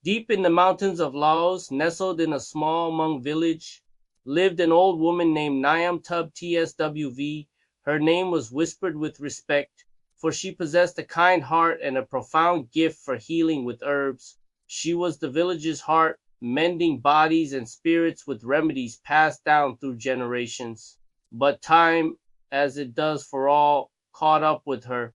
Deep in the mountains of Laos, nestled in a small Hmong village, lived an old woman named naim tsov. Her name was whispered with respect, for she possessed a kind heart and a profound gift for healing with herbs. She was the village's heart, mending bodies and spirits with remedies passed down through generations. But time, as it does for all, caught up with her.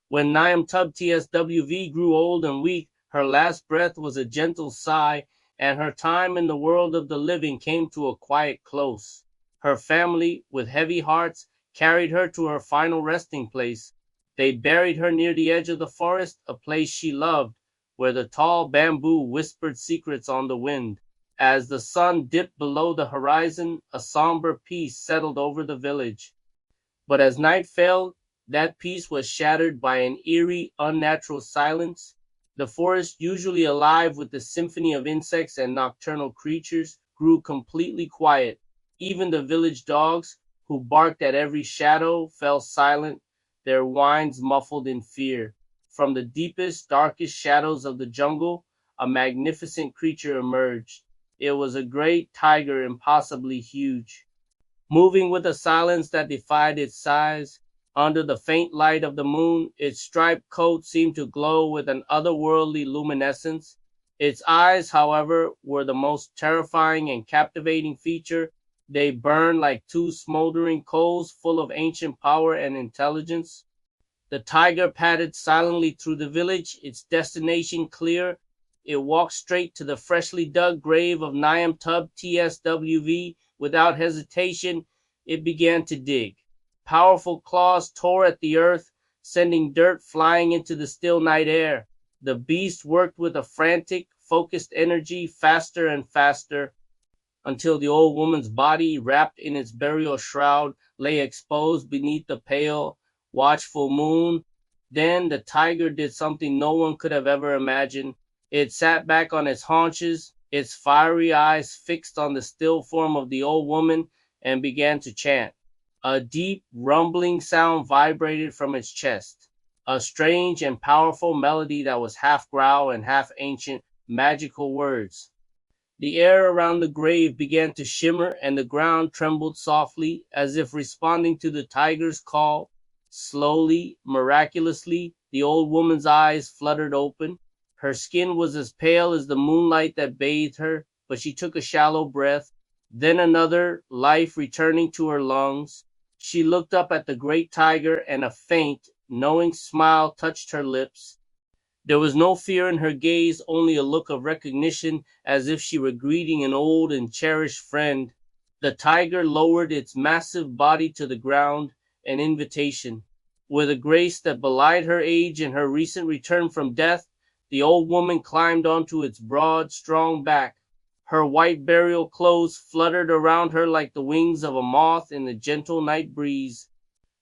When naim tsov grew old and weak, her last breath was a gentle sigh, and her time in the world of the living came to a quiet close. Her family, with heavy hearts, carried her to her final resting place. They buried her near the edge of the forest, a place she loved, where the tall bamboo whispered secrets on the wind. As the sun dipped below the horizon, a somber peace settled over the village. But as night fell, that peace was shattered by an eerie, unnatural silence. The forest, usually alive with the symphony of insects and nocturnal creatures, grew completely quiet. Even the village dogs, who barked at every shadow, fell silent, their whines muffled in fear. From the deepest, darkest shadows of the jungle, a magnificent creature emerged. It was a great tiger, impossibly huge. Moving with a silence that defied its size, under the faint light of the moon, its striped coat seemed to glow with an otherworldly luminescence. Its eyes, however, were the most terrifying and captivating feature. They burned like two smoldering coals full of ancient power and intelligence. The tiger padded silently through the village, its destination clear. It walked straight to the freshly dug grave of naim tsov. Without hesitation, it began to dig. Powerful claws tore at the earth, sending dirt flying into the still night air. The beast worked with a frantic, focused energy, faster and faster, until the old woman's body, wrapped in its burial shroud, lay exposed beneath the pale, watchful moon. Then the tiger did something no one could have ever imagined. It sat back on its haunches, its fiery eyes fixed on the still form of the old woman, and began to chant. A deep, rumbling sound vibrated from its chest, a strange and powerful melody that was half growl and half ancient, magical words. The air around the grave began to shimmer, and the ground trembled softly, as if responding to the tiger's call. Slowly, miraculously, the old woman's eyes fluttered open. Her skin was as pale as the moonlight that bathed her, but she took a shallow breath, then another, life returning to her lungs. She looked up at the great tiger, and a faint, knowing smile touched her lips. There was no fear in her gaze, only a look of recognition, as if she were greeting an old and cherished friend. The tiger lowered its massive body to the ground, an invitation. With a grace that belied her age and her recent return from death, the old woman climbed onto its broad, strong back. Her white burial clothes fluttered around her like the wings of a moth in the gentle night breeze.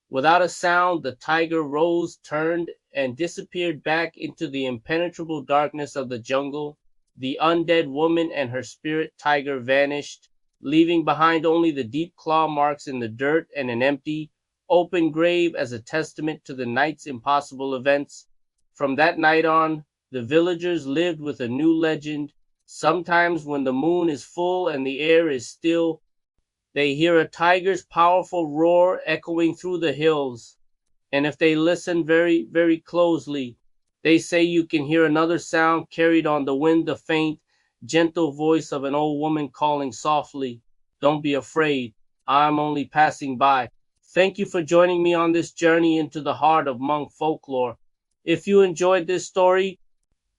Without a sound, the tiger rose, turned, and disappeared back into the impenetrable darkness of the jungle. The undead woman and her spirit tiger vanished, leaving behind only the deep claw marks in the dirt and an empty, open grave as a testament to the night's impossible events. From that night on, the villagers lived with a new legend. Sometimes when the moon is full and the air is still, they hear a tiger's powerful roar echoing through the hills. And if they listen very, very closely, they say you can hear another sound carried on the wind, the faint, gentle voice of an old woman calling softly, "Don't be afraid. I'm only passing by." Thank you for joining me on this journey into the heart of Hmong folklore. If you enjoyed this story,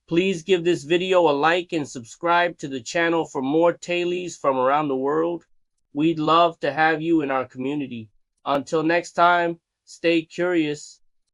please give this video a like and subscribe to the channel for more tales from around the world. We'd love to have you in our community. Until next time, stay curious.